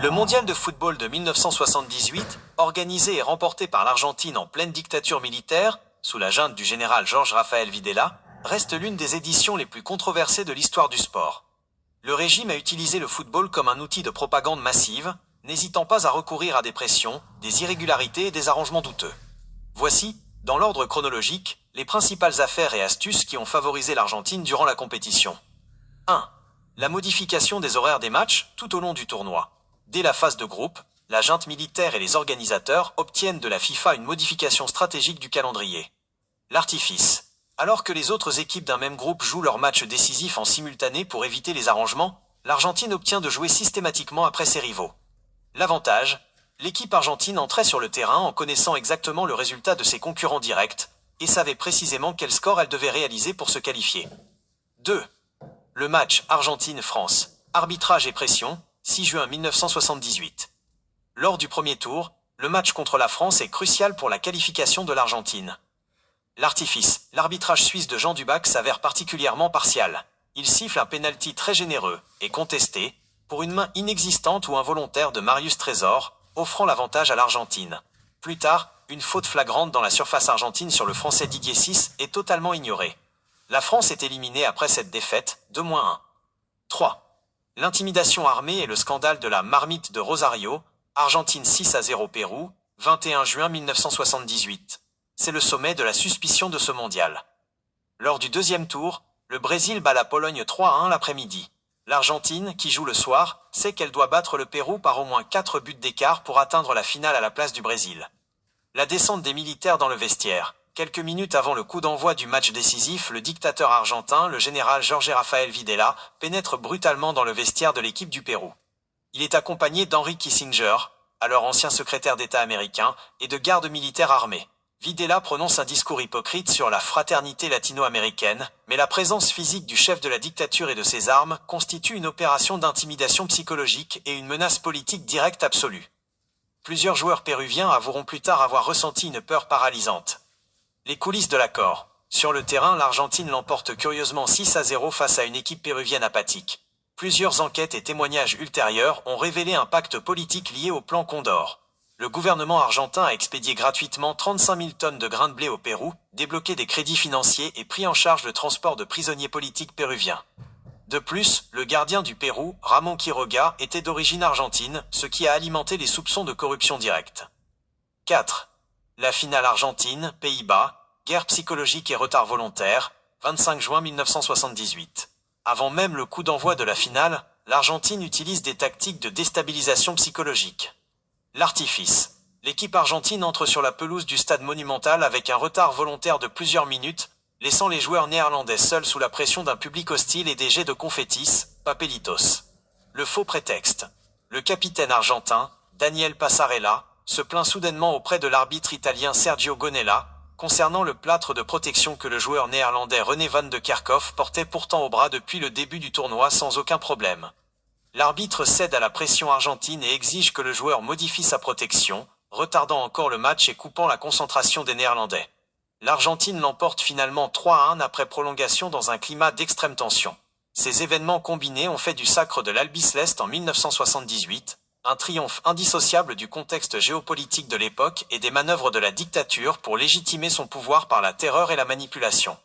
Le mondial de football de 1978, organisé et remporté par l'Argentine en pleine dictature militaire, sous la junte du général Jorge Rafael Videla, reste l'une des éditions les plus controversées de l'histoire du sport. Le régime a utilisé le football comme un outil de propagande massive, n'hésitant pas à recourir à des pressions, des irrégularités et des arrangements douteux. Voici, dans l'ordre chronologique, les principales affaires et astuces qui ont favorisé l'Argentine durant la compétition. 1. La modification des horaires des matchs tout au long du tournoi. Dès la phase de groupe, la junte militaire et les organisateurs obtiennent de la FIFA une modification stratégique du calendrier. L'artifice. Alors que les autres équipes d'un même groupe jouent leurs matchs décisifs en simultané pour éviter les arrangements, l'Argentine obtient de jouer systématiquement après ses rivaux. L'avantage, l'équipe argentine entrait sur le terrain en connaissant exactement le résultat de ses concurrents directs, et savait précisément quel score elle devait réaliser pour se qualifier. 2. Le match Argentine-France. Arbitrage et pression, 6 juin 1978. Lors du premier tour, le match contre la France est crucial pour la qualification de l'Argentine. L'artifice, l'arbitrage suisse de Jean Dubac s'avère particulièrement partial. Il siffle un pénalty très généreux, et contesté, pour une main inexistante ou involontaire de Marius Trésor, offrant l'avantage à l'Argentine. Plus tard, une faute flagrante dans la surface argentine sur le français Didier Six est totalement ignorée. La France est éliminée après cette défaite, 2-1. 3. L'intimidation armée et le scandale de la marmite de Rosario, Argentine 6-0 Pérou, 21 juin 1978. C'est le sommet de la suspicion de ce mondial. Lors du deuxième tour, le Brésil bat la Pologne 3-1 l'après-midi. L'Argentine, qui joue le soir, sait qu'elle doit battre le Pérou par au moins 4 buts d'écart pour atteindre la finale à la place du Brésil. La descente des militaires dans le vestiaire. Quelques minutes avant le coup d'envoi du match décisif, le dictateur argentin, le général Jorge Rafael Videla, pénètre brutalement dans le vestiaire de l'équipe du Pérou. Il est accompagné d'Henry Kissinger, alors ancien secrétaire d'État américain, et de gardes militaires armés. Videla prononce un discours hypocrite sur la fraternité latino-américaine, mais la présence physique du chef de la dictature et de ses armes constitue une opération d'intimidation psychologique et une menace politique directe absolue. Plusieurs joueurs péruviens avoueront plus tard avoir ressenti une peur paralysante. Les coulisses de l'accord. Sur le terrain, l'Argentine l'emporte curieusement 6-0 face à une équipe péruvienne apathique. Plusieurs enquêtes et témoignages ultérieurs ont révélé un pacte politique lié au plan Condor. Le gouvernement argentin a expédié gratuitement 35 000 tonnes de grains de blé au Pérou, débloqué des crédits financiers et pris en charge le transport de prisonniers politiques péruviens. De plus, le gardien du Pérou, Ramón Quiroga, était d'origine argentine, ce qui a alimenté les soupçons de corruption directe. 4. La finale Argentine, Pays-Bas, guerre psychologique et retard volontaire, 25 juin 1978. Avant même le coup d'envoi de la finale, l'Argentine utilise des tactiques de déstabilisation psychologique. L'artifice. L'équipe argentine entre sur la pelouse du stade monumental avec un retard volontaire de plusieurs minutes, laissant les joueurs néerlandais seuls sous la pression d'un public hostile et des jets de confettis, papelitos. Le faux prétexte. Le capitaine argentin, Daniel Passarella, se plaint soudainement auprès de l'arbitre italien Sergio Gonella, concernant le plâtre de protection que le joueur néerlandais René van de Kerkhoff portait pourtant au bras depuis le début du tournoi sans aucun problème. L'arbitre cède à la pression argentine et exige que le joueur modifie sa protection, retardant encore le match et coupant la concentration des Néerlandais. L'Argentine l'emporte finalement 3-1 après prolongation dans un climat d'extrême tension. Ces événements combinés ont fait du sacre de l'Albiceleste en 1978, un triomphe indissociable du contexte géopolitique de l'époque et des manœuvres de la dictature pour légitimer son pouvoir par la terreur et la manipulation.